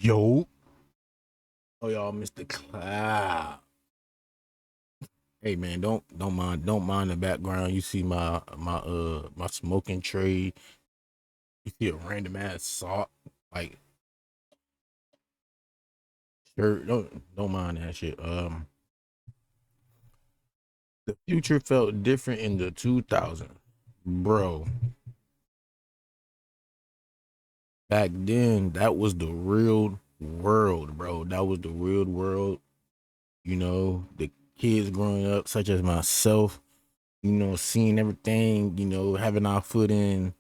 Yo. Oh y'all, Mr. Cloud. Hey man, don't mind the background. You see my smoking tray. You see a random ass sock. Like shirt. Don't mind that shit. The future felt different in the 2000s. Bro. Back then, that was the real world, bro. That was the real world. The kids growing up, such as myself, seeing everything, having our foot in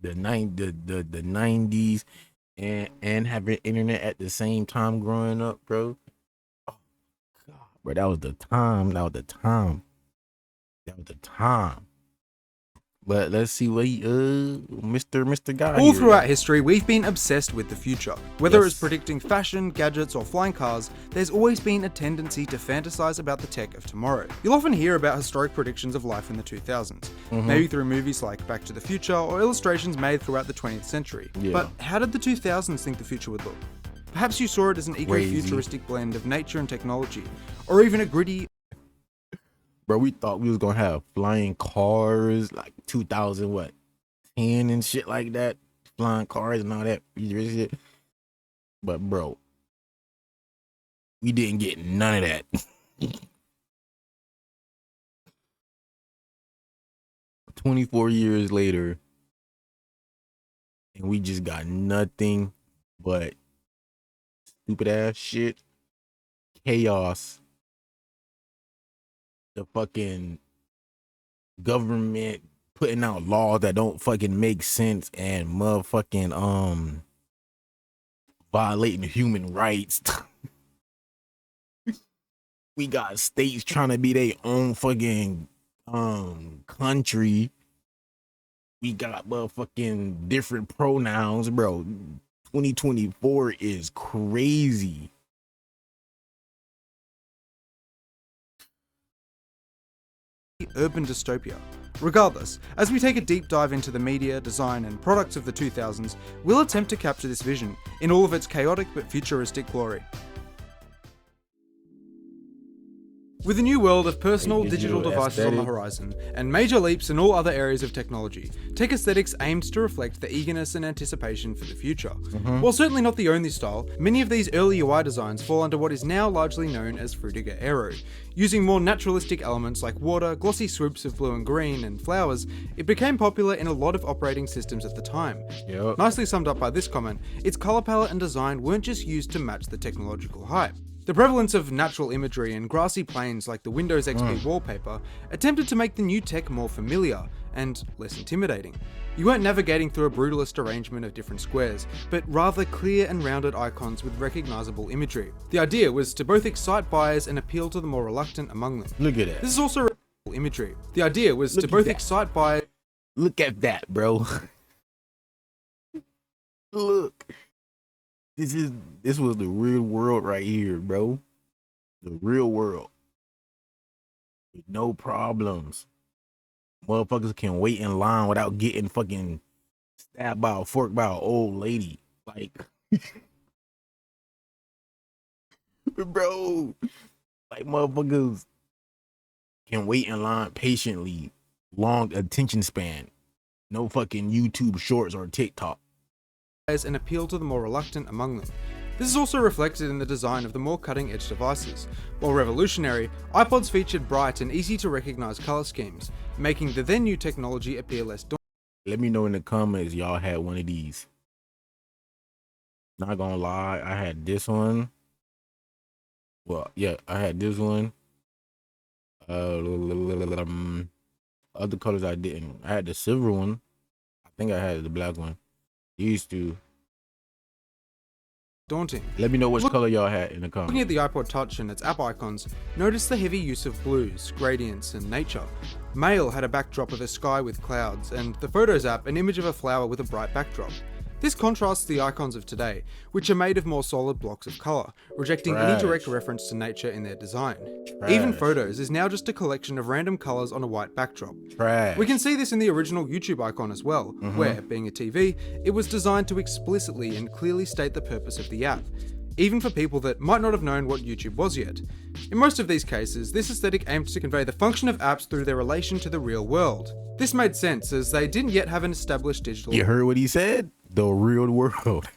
the 90s and having internet at the same time growing up, bro. Oh God, bro, that was the time. That was the time. That was the time. But let's see what Mr. Guy All here. throughout history, we've been obsessed with the future. Whether Yes. it's predicting fashion, gadgets, or flying cars, there's always been a tendency to fantasize about the tech of tomorrow. You'll often hear about historic predictions of life in the 2000s, maybe through movies like Back to the Future or illustrations made throughout the 20th century. Yeah. But how did the 2000s think the future would look? Perhaps you saw it as an eco-futuristic blend of nature and technology, or even a gritty, Bro, we thought we was gonna have flying cars like 2010 and shit like that, flying cars and all that futuristic shit. But bro, we didn't get none of that. 24 years later, and we just got nothing but stupid ass shit, chaos, the fucking government putting out laws that don't fucking make sense and motherfucking violating human rights. We got states trying to be their own fucking country. We got motherfucking different pronouns, bro. 2024 is crazy. urban dystopia. Regardless, as we take a deep dive into the media, design, and products of the 2000s, we'll attempt to capture this vision in all of its chaotic but futuristic glory. With a new world of personal digital devices on the horizon, and major leaps in all other areas of technology, tech aesthetics aimed to reflect the eagerness and anticipation for the future. While certainly not the only style, many of these early UI designs fall under what is now largely known as Frutiger Aero. Using more naturalistic elements like water, glossy swoops of blue and green, and flowers, it became popular in a lot of operating systems at the time. Yep. Nicely summed up by this comment, its colour palette and design weren't just used to match the technological hype. The prevalence of natural imagery and grassy plains like the Windows XP wallpaper attempted to make the new tech more familiar and less intimidating. You weren't navigating through a brutalist arrangement of different squares, but rather clear and rounded icons with recognizable imagery. The idea was to both excite buyers and appeal to the more reluctant among them. Look at that. This is also imagery. The idea was to both excite buyers. Look at that, bro. Look. This was the real world right here, bro. The real world. With no problems. Motherfuckers can wait in line without getting fucking stabbed by a fork by an old lady. Like, bro, like motherfuckers can wait in line patiently, long attention span. No fucking YouTube shorts or TikTok. And appeal to the more reluctant among them. This is also reflected in the design of the more cutting-edge devices. While revolutionary, iPods featured bright and easy to recognize color schemes, making the then new technology appear less daunting. Let me know in the comments y'all had one of these. Not gonna lie, I had this one. Well, yeah, I had this one. Other colors I didn't. I had the silver one. I think I had the black one. These two. Daunting. Let me know which color y'all had in the comments. Looking at the iPod Touch and its app icons, notice the heavy use of blues, gradients, and nature. Mail had a backdrop of a sky with clouds, and the Photos app an image of a flower with a bright backdrop. This contrasts the icons of today, which are made of more solid blocks of colour, rejecting any direct reference to nature in their design. Even Photos is now just a collection of random colours on a white backdrop. We can see this in the original YouTube icon as well, where, being a TV, it was designed to explicitly and clearly state the purpose of the app, even for people that might not have known what YouTube was yet. In most of these cases, this aesthetic aimed to convey the function of apps through their relation to the real world. This made sense as they didn't yet have an established digital... You heard what he said? The real world.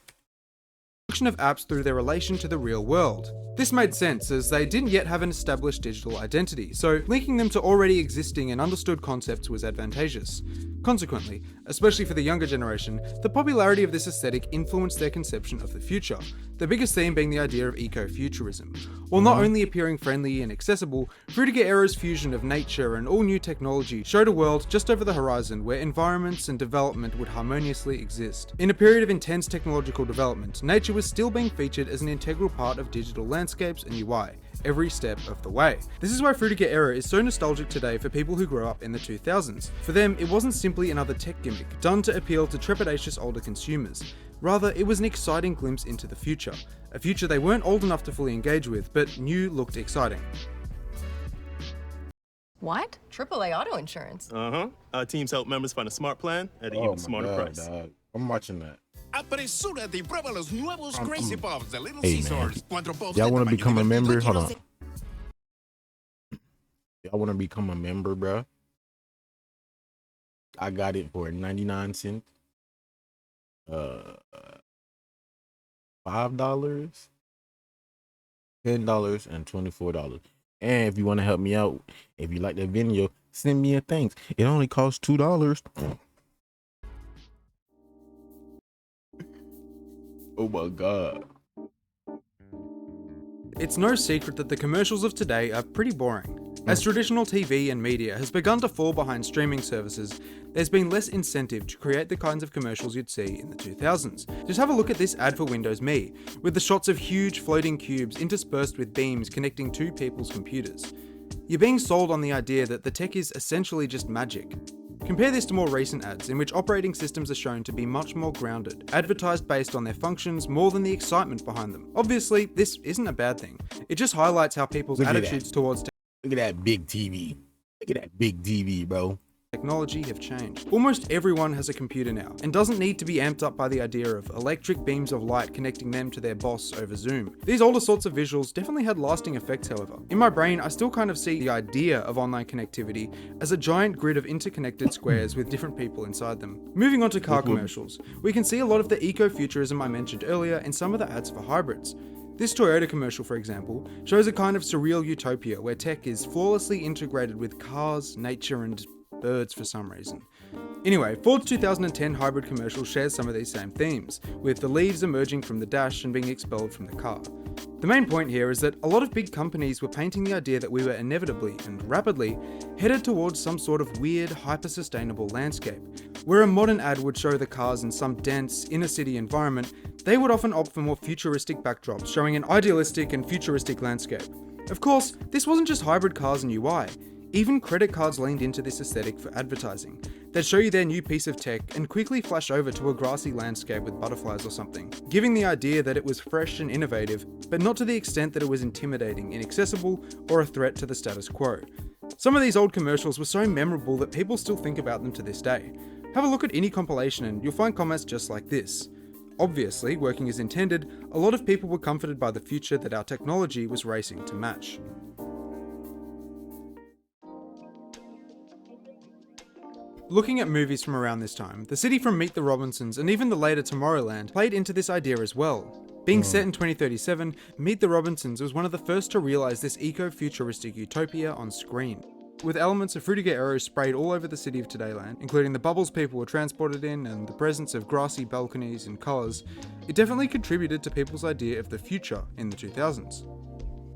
Function of apps through their relation to the real world. This made sense as they didn't yet have an established digital identity, so linking them to already existing and understood concepts was advantageous. Consequently, especially for the younger generation, the popularity of this aesthetic influenced their conception of the future, the biggest theme being the idea of eco-futurism. While not only appearing friendly and accessible, Frutiger Era's fusion of nature and all new technology showed a world just over the horizon where environments and development would harmoniously exist. In a period of intense technological development, nature was still being featured as an integral part of digital landscapes and UI, every step of the way. This is why Frutiger Era is so nostalgic today for people who grew up in the 2000s. For them, it wasn't simply another tech gimmick done to appeal to trepidatious older consumers. Rather, it was an exciting glimpse into the future, a future they weren't old enough to fully engage with, but knew looked exciting. What? AAA auto insurance? Our teams help members find a smart plan at an even smarter price. Dog. I'm watching that. Apresúrate y prueba los nuevos Crazy Puffs de Little Hey, Caesars. man. 4 puffs Y'all de want to tamaño become a divertido member? y Hold llenos on. Y'all want to become a member, bro? I got it for 99 cents. $5, $10, and $24. And if you want to help me out, if you like the video, send me a thanks. It only costs $2. Oh my god. It's no secret that the commercials of today are pretty boring. As traditional TV and media has begun to fall behind streaming services, there's been less incentive to create the kinds of commercials you'd see in the 2000s. Just have a look at this ad for Windows Me, with the shots of huge floating cubes interspersed with beams connecting two people's computers. You're being sold on the idea that the tech is essentially just magic. Compare this to more recent ads in which operating systems are shown to be much more grounded, advertised based on their functions more than the excitement behind them. Obviously, this isn't a bad thing. It just highlights how people's Look at attitudes towards Look at that big TV. Look at that big TV, bro. technology have changed. Almost everyone has a computer now, and doesn't need to be amped up by the idea of electric beams of light connecting them to their boss over Zoom. These older sorts of visuals definitely had lasting effects, however. In my brain, I still kind of see the idea of online connectivity as a giant grid of interconnected squares with different people inside them. Moving on to car commercials, we can see a lot of the eco-futurism I mentioned earlier in some of the ads for hybrids. This Toyota commercial, for example, shows a kind of surreal utopia where tech is flawlessly integrated with cars, nature, and birds for some reason. Anyway, Ford's 2010 hybrid commercial shares some of these same themes, with the leaves emerging from the dash and being expelled from the car. The main point here is that a lot of big companies were painting the idea that we were inevitably and rapidly headed towards some sort of weird, hyper-sustainable landscape. Where a modern ad would show the cars in some dense, inner-city environment, they would often opt for more futuristic backdrops showing an idealistic and futuristic landscape. Of course, this wasn't just hybrid cars and UI. Even credit cards leaned into this aesthetic for advertising. They'd show you their new piece of tech and quickly flash over to a grassy landscape with butterflies or something, giving the idea that it was fresh and innovative, but not to the extent that it was intimidating, inaccessible, or a threat to the status quo. Some of these old commercials were so memorable that people still think about them to this day. Have a look at any compilation and you'll find comments just like this. Obviously, working as intended, a lot of people were comforted by the future that our technology was racing to match. Looking at movies from around this time, the city from Meet the Robinsons and even the later Tomorrowland played into this idea as well. Being set in 2037, Meet the Robinsons was one of the first to realise this eco-futuristic utopia on screen. With elements of Frutiger Era sprayed all over the city of Todayland, including the bubbles people were transported in and the presence of grassy balconies and colours, it definitely contributed to people's idea of the future in the 2000s.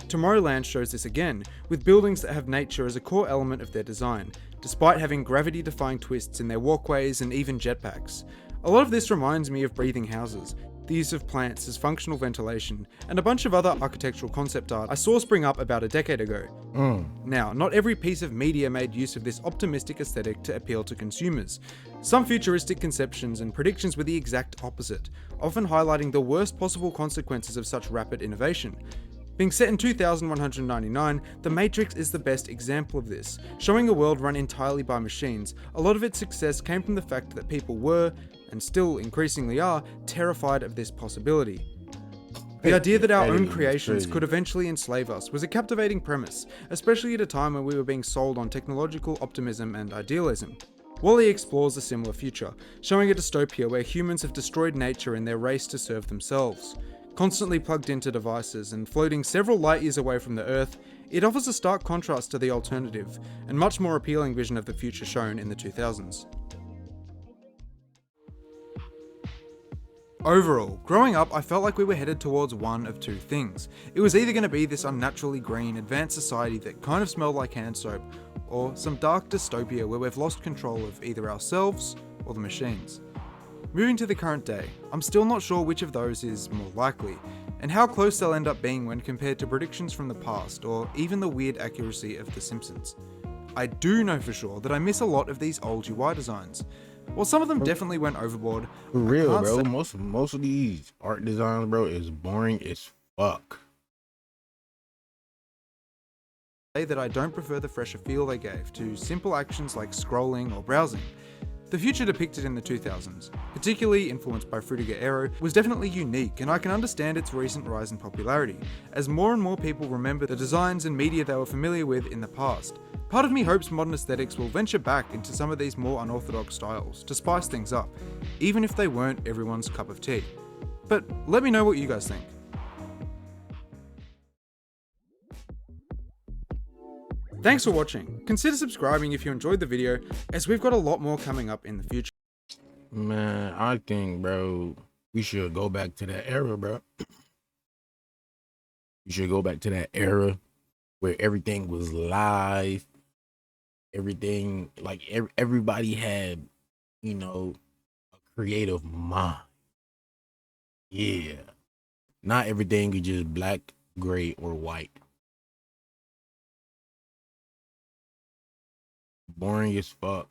Tomorrowland shows this again, with buildings that have nature as a core element of their design, despite having gravity-defying twists in their walkways and even jetpacks. A lot of this reminds me of Breathing Houses. the use of plants as functional ventilation, and a bunch of other architectural concept art I saw spring up about a decade ago. Now, not every piece of media made use of this optimistic aesthetic to appeal to consumers. Some futuristic conceptions and predictions were the exact opposite, often highlighting the worst possible consequences of such rapid innovation. Being set in 2199, The Matrix is the best example of this. Showing a world run entirely by machines, a lot of its success came from the fact that people were, and still increasingly are, terrified of this possibility. The idea that our own creations could eventually enslave us was a captivating premise, especially at a time when we were being sold on technological optimism and idealism. WALL-E explores a similar future, showing a dystopia where humans have destroyed nature in their race to serve themselves. Constantly plugged into devices and floating several light years away from the Earth, it offers a stark contrast to the alternative, and much more appealing vision of the future shown in the 2000s. Overall, growing up, I felt like we were headed towards one of two things. It was either going to be this unnaturally green, advanced society that kind of smelled like hand soap, or some dark dystopia where we've lost control of either ourselves or the machines. Moving to the current day, I'm still not sure which of those is more likely, and how close they'll end up being when compared to predictions from the past, or even the weird accuracy of The Simpsons. I do know for sure that I miss a lot of these old UI designs. While some of them definitely went overboard, For real, bro. Most of these art designs, bro, is boring as fuck. say that I don't prefer the fresher feel they gave to simple actions like scrolling or browsing. The future depicted in the 2000s, particularly influenced by Fruitiger Aero, was definitely unique, and I can understand its recent rise in popularity, as more and more people remember the designs and media they were familiar with in the past. Part of me hopes modern aesthetics will venture back into some of these more unorthodox styles to spice things up, even if they weren't everyone's cup of tea. But let me know what you guys think. Thanks for watching. Consider subscribing if you enjoyed the video, as we've got a lot more coming up in the future. Man, I think, bro, we should go back to that era, bro. We should go back to that era where everything was live. Everything, like, everybody had, you know, a creative mind. Yeah. Not everything is just black, gray, or white. Boring as fuck.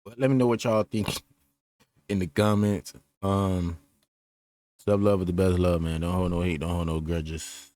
But let me know what y'all think in the comments. Self love is the best love, man. Don't hold no hate, don't hold no grudges.